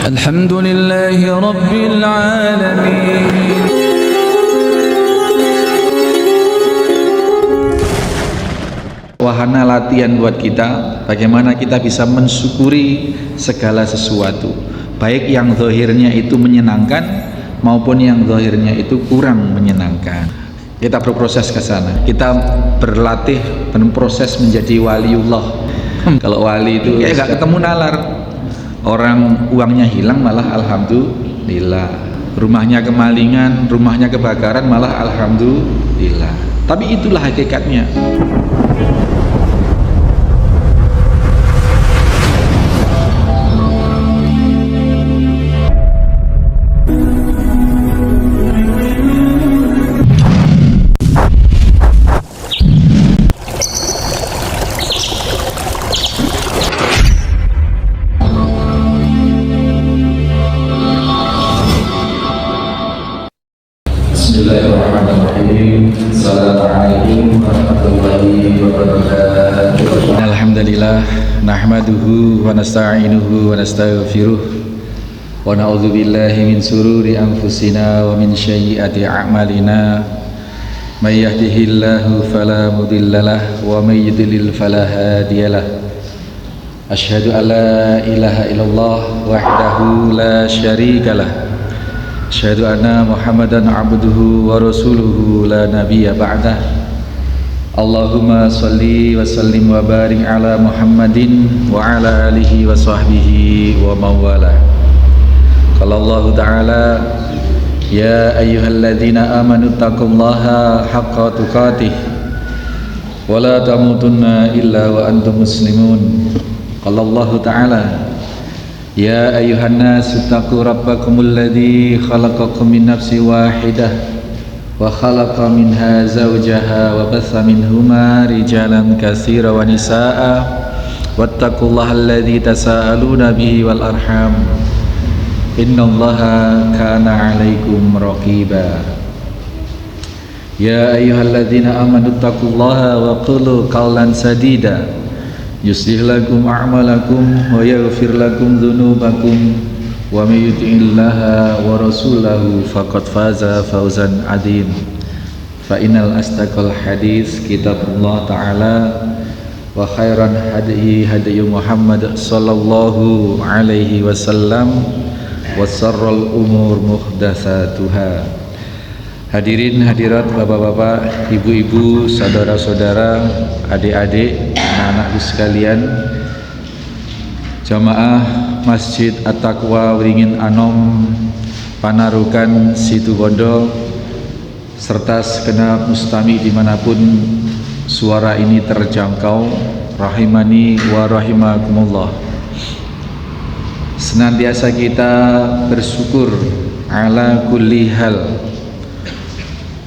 Alhamdulillahi Rabbil Alamin. Wahana latihan buat kita, bagaimana kita bisa mensyukuri segala sesuatu, baik yang zahirnya itu menyenangkan maupun yang zahirnya itu kurang menyenangkan. Kita berproses ke sana, kita berlatih berproses menjadi waliullah. Kalau wali itu ya nggak ketemu nalar, orang uangnya hilang malah alhamdulillah, rumahnya kemalingan, rumahnya kebakaran malah alhamdulillah. Tapi itulah hakikatnya. Bismillahirrahmanirrahim. Assalamualaikum warahmatullahi wabarakatuh. Alhamdulillah, nahmaduhu wa nasta'inuhu wa nastaghfiruh wa na'udzu billahi min sururi anfusina wa min sayyiati a'malina. May yahdihillahu fala mudhillalah wa may yudlil fala hadiyalah. Asyhadu an la ilaha illallah wahdahu la syarikalah. Asyhadu anna Muhammadan abduhu wa rasuluhu la nabiyya ba'dah. Allahumma salli wa sallim wa barik ala Muhammadin wa ala alihi wa sahbihi wa mawala. Qala Allah ta'ala, ya ayyuhalladzina amanu taqullaha haqqa tuqatih wa la tamutunna illa wa antum muslimun. Qala Allah ta'ala, ya ayuhan nasu taqu rabbakumul ladzi khalaqakum min nafsin wahidah wa khalaqa minha zawjaha wa batha minhuma rijalan katsiran wa nisaa'a wattaqullaha alladzi tasaaluna bihi wal arham innallaha kana 'alaikum raqiba. Ya ayyuhalladzina amanu taqullaha wa qulu qawlan sadida yuslih lakum a'malakum wa yaghfir lakum dhunubakum wa may yuti'illaha wa rasulahu faqad faza fawzan 'adzim. Fa innal astaqal hadis kitabullah ta'ala wa khairan hadiyi hadiyu Muhammad sallallahu alaihi wasallam wa sharral umur muhdatsatuha. Hadirin hadirat, bapak-bapak, ibu-ibu, saudara-saudara, adik-adik, anak-anakku sekalian, jamaah Masjid At-Taqwa Wringin Anom Panarukan Situbondo serta segenap mustami dimanapun suara ini terjangkau, rahimani wa rahimakumullah. Senantiasa kita bersyukur ala kulli hal,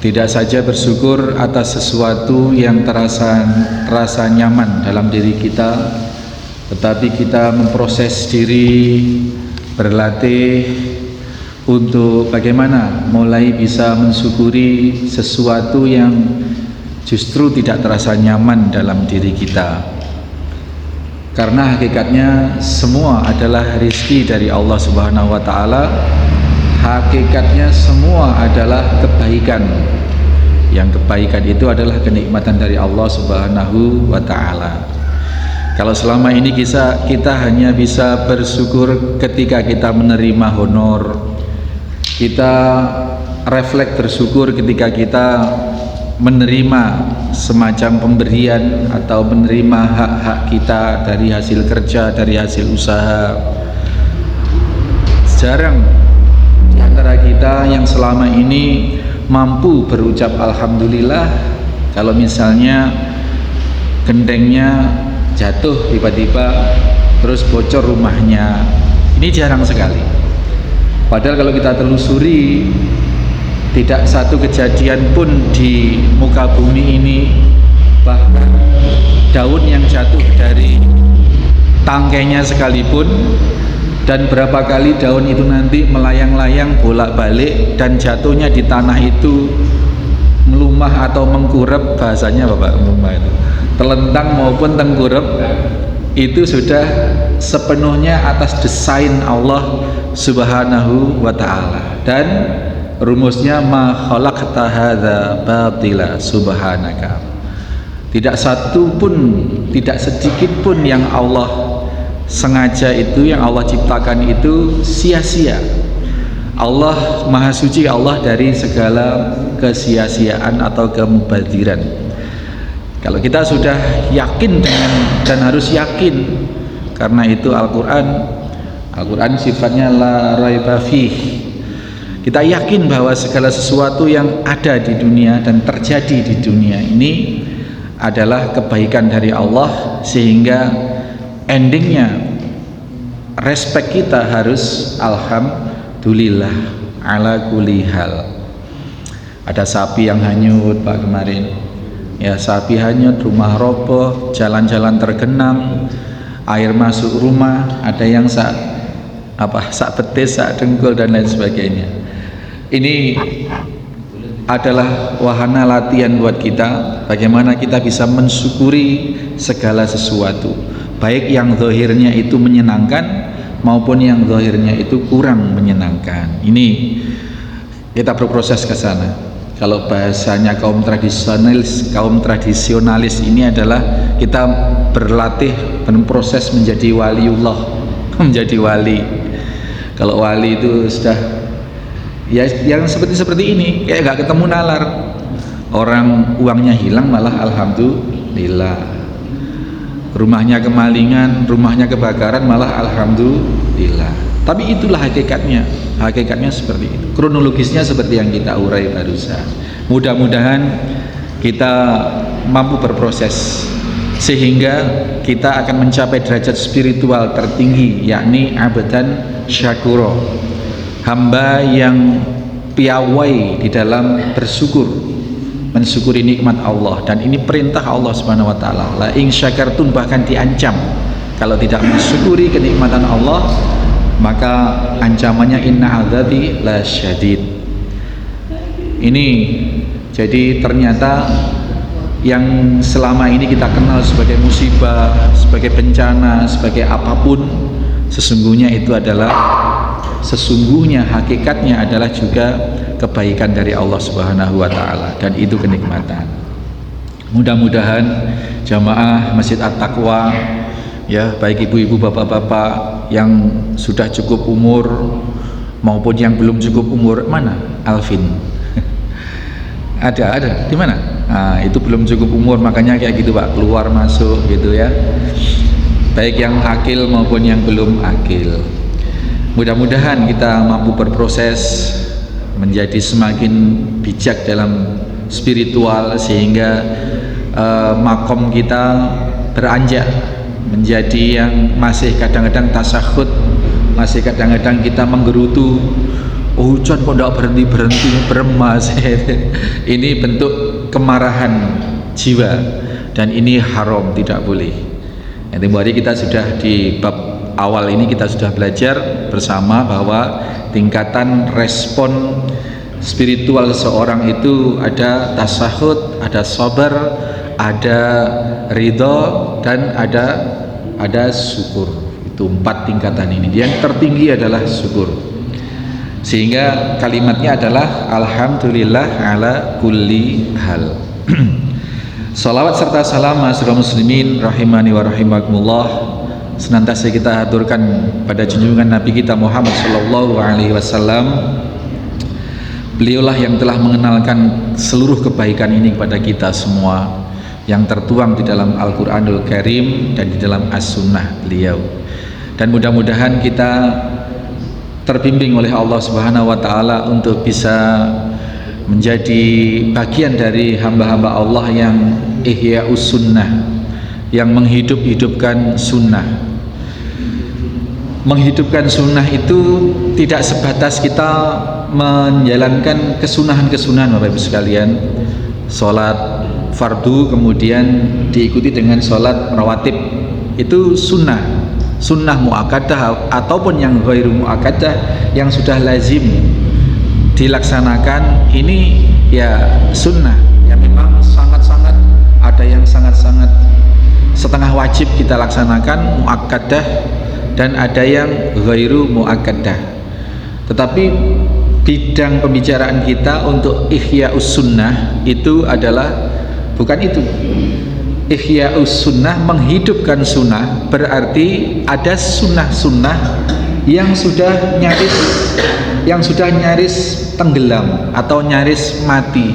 tidak saja bersyukur atas sesuatu yang terasa nyaman dalam diri kita, tetapi kita memproses diri, berlatih untuk bagaimana mulai bisa mensyukuri sesuatu yang justru tidak terasa nyaman dalam diri kita. Karena hakikatnya semua adalah rezeki dari Allah Subhanahu wa ta'ala. Hakikatnya semua adalah kebaikan. Yang kebaikan itu adalah kenikmatan dari Allah Subhanahu wa ta'ala. Kalau selama ini kita hanya bisa bersyukur ketika kita menerima honor, kita refleks bersyukur ketika kita menerima semacam pemberian atau menerima hak-hak kita dari hasil kerja, dari hasil usaha. Jarang antara kita yang selama ini mampu berucap alhamdulillah kalau misalnya gendengnya jatuh tiba-tiba terus bocor rumahnya. Ini jarang sekali. Padahal kalau kita telusuri, tidak satu kejadian pun di muka bumi ini, bahkan daun yang jatuh dari tangkainya sekalipun, dan berapa kali daun itu nanti melayang-layang bolak-balik dan jatuhnya di tanah itu melumah atau mengkurep, bahasanya Bapak melumah itu telentang maupun tengkurep, itu sudah sepenuhnya atas desain Allah Subhanahu wa ta'ala. Dan rumusnya ma khalaqta hadza batila subhanaka. Tidak satu pun, tidak sedikit pun yang Allah sengaja itu, yang Allah ciptakan itu sia-sia. Allah Maha Suci, Allah dari segala kesia-siaan atau kemubadziran. Kalau kita sudah yakin dengan, dan harus yakin, karena itu Al-Quran sifatnya la raiba fih. Kita yakin bahwa segala sesuatu yang ada di dunia dan terjadi di dunia ini adalah kebaikan dari Allah, sehingga endingnya respek kita harus alhamdulillah ala kulli hal. Ada sapi yang hanyut Pak kemarin, ya, sapi hanyut, rumah roboh, jalan-jalan tergenang, air masuk rumah, ada yang sak betis, sak dengkul dan lain sebagainya. Ini adalah wahana latihan buat kita, bagaimana kita bisa mensyukuri segala sesuatu, baik yang zahirnya itu menyenangkan maupun yang zahirnya itu kurang menyenangkan. Ini kita berproses ke sana. Kalau bahasanya kaum tradisionalis ini adalah kita berlatih berproses menjadi waliullah, menjadi wali. Kalau wali itu sudah ya yang seperti ini, kayak gak ketemu nalar. Orang uangnya hilang malah alhamdulillah. Rumahnya kemalingan, rumahnya kebakaran malah alhamdulillah. Tapi itulah hakikatnya. Hakikatnya seperti itu. Kronologisnya seperti yang kita urai barusan. Mudah-mudahan kita mampu berproses sehingga kita akan mencapai derajat spiritual tertinggi, yakni abdan syakuro, hamba yang piawai di dalam bersyukur, mensyukuri nikmat Allah. Dan ini perintah Allah Subhanahu wa taala. La in syakartum, bahkan diancam kalau tidak mensyukuri kenikmatan Allah, maka ancamannya inna azabi la syadid. Ini jadi ternyata yang selama ini kita kenal sebagai musibah, sebagai bencana, sebagai apapun, sesungguhnya hakikatnya adalah juga kebaikan dari Allah Subhanahu wa taala, dan itu kenikmatan. Mudah-mudahan jamaah Masjid At-Taqwa, ya, baik ibu-ibu, bapak-bapak yang sudah cukup umur maupun yang belum cukup umur, mana Alvin? ada di mana? Nah, itu belum cukup umur, makanya kayak gitu Pak, keluar masuk gitu ya, baik yang akil maupun yang belum akil. Mudah-mudahan kita mampu berproses menjadi semakin bijak dalam spiritual, sehingga makom kita beranjak menjadi yang masih kadang-kadang tasahud, masih kadang-kadang kita menggerutu, oh hujan kok tidak berhenti beremas. Ini bentuk kemarahan jiwa, dan ini haram, tidak boleh. Nanti hari kita sudah di bab awal ini kita sudah belajar bersama bahwa tingkatan respon spiritual seseorang itu ada tasahud, ada sabar, ada ridho, dan ada syukur. Itu 4 tingkatan ini. Yang tertinggi adalah syukur, sehingga kalimatnya adalah alhamdulillah ala kulli hal. Salawat serta salam masyarakat muslimin rahimani wa rahimakumullah senantiasa kita haturkan pada junjungan Nabi kita Muhammad sallallahu alaihi wasallam. Beliaulah yang telah mengenalkan seluruh kebaikan ini kepada kita semua, yang tertuang di dalam Al-Quranul Karim dan di dalam As-Sunnah beliau. Dan mudah-mudahan kita terbimbing oleh Allah Subhanahu wa taala untuk bisa menjadi bagian dari hamba-hamba Allah yang ihya'us sunnah, yang menghidup-hidupkan sunnah. Menghidupkan sunnah itu tidak sebatas kita menjalankan kesunahan-kesunahan Bapak Ibu sekalian, sholat fardu kemudian diikuti dengan sholat rawatib, itu sunnah, sunnah muakkadah ataupun yang ghairu muakkadah yang sudah lazim dilaksanakan, ini ya sunnah yang memang sangat-sangat ada yang sangat-sangat setengah wajib kita laksanakan, muakkadah, dan ada yang ghairu muakkadah. Tetapi bidang pembicaraan kita untuk Ihya'us Sunnah itu adalah bukan itu. Ihya'us Sunnah, menghidupkan sunnah, berarti ada sunnah-sunnah yang sudah nyaris tenggelam atau nyaris mati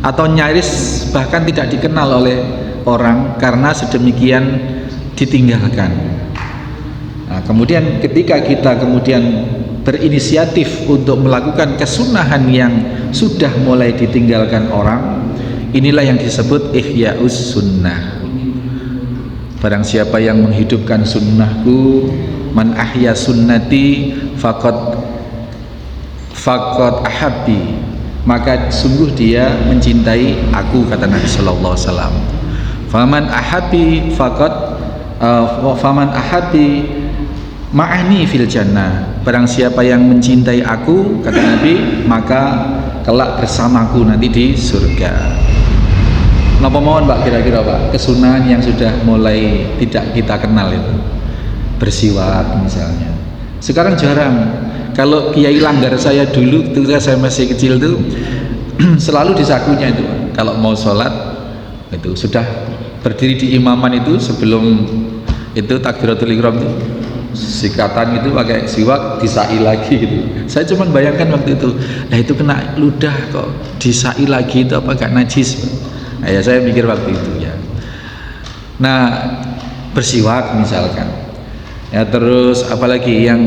atau nyaris bahkan tidak dikenal oleh orang karena sedemikian ditinggalkan. Nah, kemudian ketika kita kemudian berinisiatif untuk melakukan kesunahan yang sudah mulai ditinggalkan orang, inilah yang disebut Ihya'us Sunnah. Barang siapa yang menghidupkan sunnahku, man ahya sunnati faqad ahabbi, maka sungguh dia mencintai aku, kata Nabi sallallahu alaihi wasallam. Faman ahabbi ma'ani fil jannah, barang siapa yang mencintai aku, kata Nabi, maka kelak bersamaku nanti di surga. Napa mohon Pak, kira-kira Pak, kesunahan yang sudah mulai tidak kita kenal itu, bersiwak misalnya. Sekarang jarang. Kalau Kiai Langgar saya dulu ketika saya masih kecil itu selalu di sakunya itu, kalau mau sholat itu sudah berdiri di imaman itu, sebelum itu takbiratul ihram itu sikatan itu pakai siwak, disai lagi gitu. Saya cuma bayangkan waktu itu, nah itu kena ludah kok disai lagi, itu apa gak najis? Nah, ya saya mikir waktu itu ya. Nah, bersiwak misalkan ya, terus apalagi yang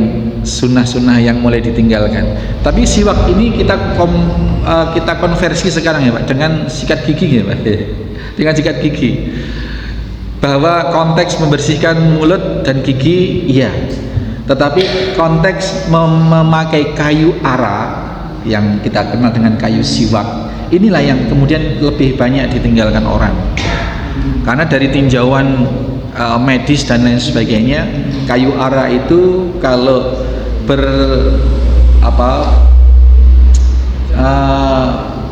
sunnah-sunnah yang mulai ditinggalkan. Tapi siwak ini kita konversi sekarang ya Pak, dengan sikat gigi ya Pak, dengan sikat gigi, bahwa konteks membersihkan mulut dan gigi iya, tetapi konteks memakai kayu ara yang kita kenal dengan kayu siwak, inilah yang kemudian lebih banyak ditinggalkan orang. Karena dari tinjauan medis dan lain sebagainya, kayu ara itu kalau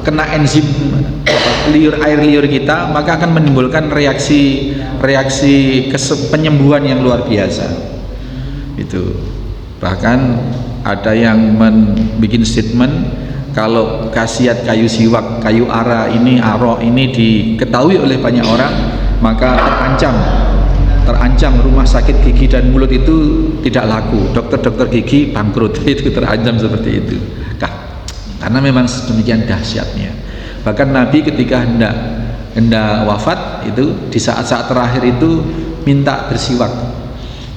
kena enzim air liur kita, maka akan menimbulkan reaksi penyembuhan yang luar biasa. Itu bahkan ada yang bikin statement, kalau khasiat kayu siwak, kayu ara ini, arok ini diketahui oleh banyak orang, maka terancam rumah sakit gigi dan mulut itu tidak laku, dokter gigi bangkrut. Itu terancam seperti itu karena memang demikian dahsyatnya. Bahkan Nabi ketika hendak wafat itu, di saat-saat terakhir itu minta bersiwak.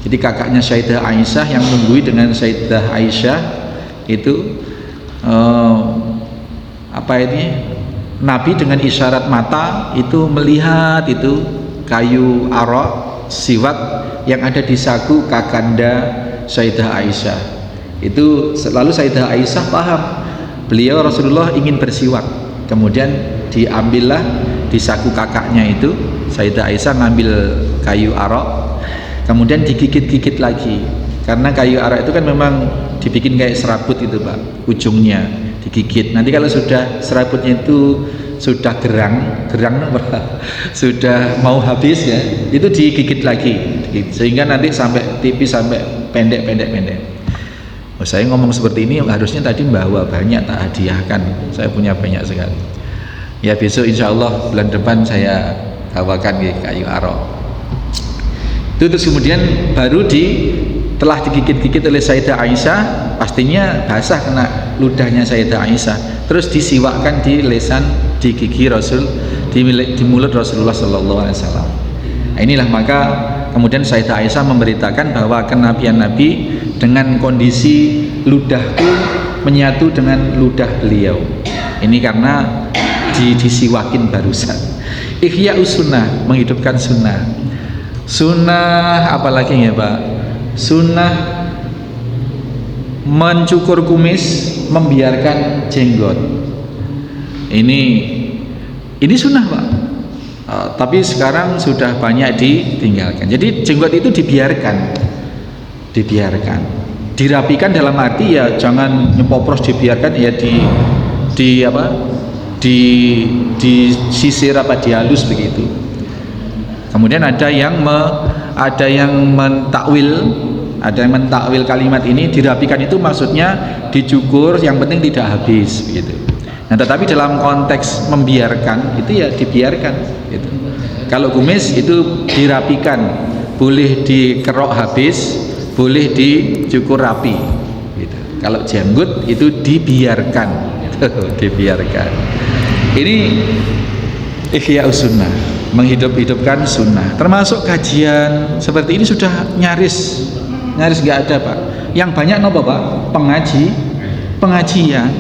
Jadi kakaknya Sayyidah Aisyah yang menunggui dengan Sayyidah Aisyah itu Nabi dengan isyarat mata itu melihat itu kayu arok siwak yang ada di saku kakanda Sayyidah Aisyah. Itu lalu Sayyidah Aisyah paham, beliau Rasulullah ingin bersiwak, kemudian diambillah di saku kakaknya itu, Sayyidah Aisyah ngambil kayu arok, kemudian digigit-gigit lagi, karena kayu arok itu kan memang dibikin kayak serabut itu Pak, ujungnya digigit. Nanti kalau sudah serabutnya itu sudah gerang sudah mau habis ya, itu digigit lagi, sehingga nanti sampai tipis, sampai pendek. Oh, saya ngomong seperti ini harusnya tadi bawa banyak, tak hadiahkan, saya punya banyak sekali ya. Besok insya Allah bulan depan saya bawakan kayu arok itu. Terus kemudian baru telah digigit-gigit oleh Sayyidah Aisyah, pastinya basah kena ludahnya Sayyidah Aisyah, terus disiwakkan di lesan, di gigi Rasul, di mulut Rasulullah Sallallahu Alaihi Wasallam. Nah, inilah maka kemudian Sayyidah Aisyah memberitakan bahwa kenabian Nabi dengan kondisi ludahku menyatu dengan ludah beliau. Ini karena disiwakin barusan. Ihya'us Sunnah, menghidupkan sunnah. Sunnah apalagi ya Pak? Sunnah mencukur kumis, membiarkan jenggot. Ini sunnah Pak. Tapi sekarang sudah banyak ditinggalkan. Jadi jenggot itu dibiarkan, dirapikan dalam arti ya jangan nyepopros, dibiarkan ya disisir apa dihalus begitu. Kemudian ada yang mentakwil kalimat ini dirapikan itu maksudnya dicukur, yang penting tidak habis begitu. Nah, tetapi dalam konteks membiarkan itu ya dibiarkan gitu. Kalau kumis itu dirapikan, boleh dikerok habis, boleh dicukur rapi gitu. Kalau janggut itu dibiarkan gitu. Dibiarkan. Ini Ihya'us Sunnah, menghidup-hidupkan sunnah. Termasuk kajian seperti ini sudah nyaris nggak ada, Pak. Yang banyak apa, Pak? Pengajian.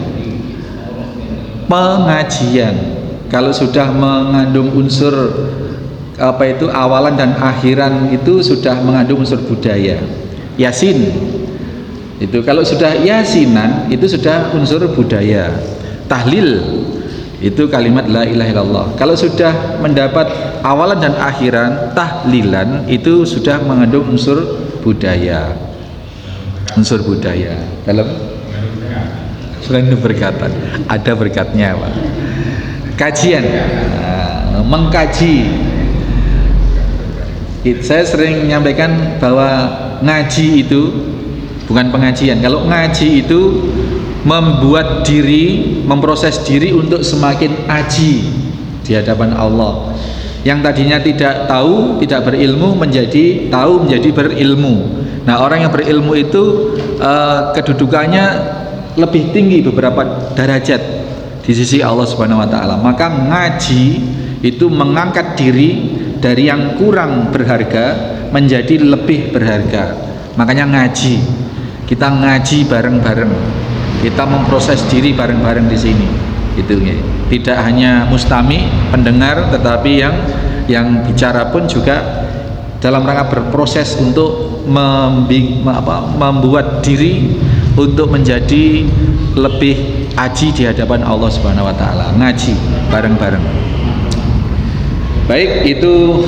Kalau sudah mengandung unsur awalan dan akhiran itu sudah mengandung unsur budaya. Yasin itu kalau sudah yasinan itu sudah unsur budaya. Tahlil itu kalimat la ilaha illallah. Kalau sudah mendapat awalan dan akhiran, tahlilan itu sudah mengandung unsur budaya. Unsur budaya dalam selain itu berkatan, ada berkatnya, Pak. Kajian, mengkaji. Saya sering menyampaikan bahwa ngaji itu bukan pengajian. Kalau ngaji itu membuat diri, memproses diri untuk semakin aji di hadapan Allah. Yang tadinya tidak tahu, tidak berilmu menjadi tahu, menjadi berilmu. Nah, orang yang berilmu itu kedudukannya lebih tinggi beberapa derajat di sisi Allah Subhanahu wa taala. Maka ngaji itu mengangkat diri dari yang kurang berharga menjadi lebih berharga. Makanya ngaji. Kita ngaji bareng-bareng. Kita memproses diri bareng-bareng di sini. Itu ya. Tidak hanya mustami, pendengar, tetapi yang bicara pun juga dalam rangka berproses untuk membuat diri untuk menjadi lebih aji di hadapan Allah Subhanahu wa taala. Ngaji bareng-bareng. Baik, itu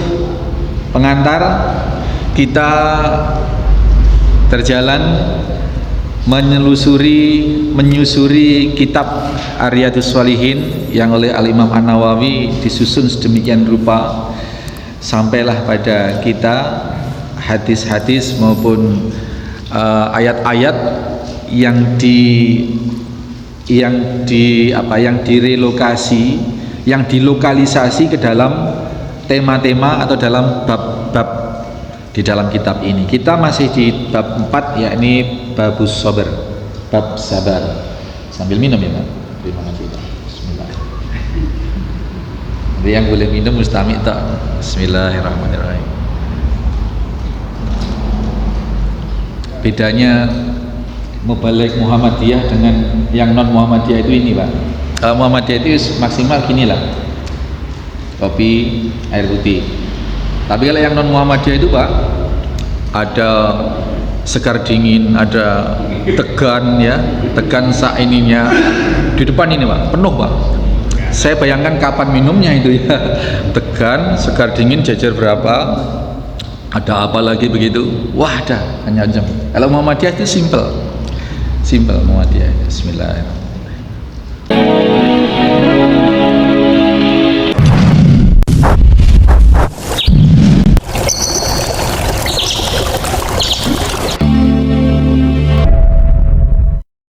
pengantar kita terjalan menyusuri kitab Riyadhus Shalihin yang oleh Al-Imam An-Nawawi disusun sedemikian rupa, sampailah pada kita hadis-hadis maupun ayat-ayat yang direlokasi, yang dilokalisasi ke dalam tema-tema atau dalam bab-bab di dalam kitab ini. Kita masih di bab 4, yakni babus sabar, bab sabar. Sambil minum ya, Pak. Terima kasih, Pak. Bismillah. Jadi yang boleh minum mustami tak. Bismillahirrahmanirrahim. Bedanya Mubalik Muhammadiyah dengan yang non Muhammadiyah itu ini, Pak. Muhammadiyah itu maksimal gini lah, kopi, air putih. Tapi kalau yang non Muhammadiyah itu, Pak, ada segar dingin, ada tegan ya, tegan sak ininya di depan ini, Pak, penuh, Pak. Saya bayangkan kapan minumnya itu ya. Tegan, segar dingin, jajar berapa, ada apa lagi begitu, wah ada, hanya jam. Kalau Muhammadiyah itu simple Muhammadiyah. Bismillahirrahmanirrahim.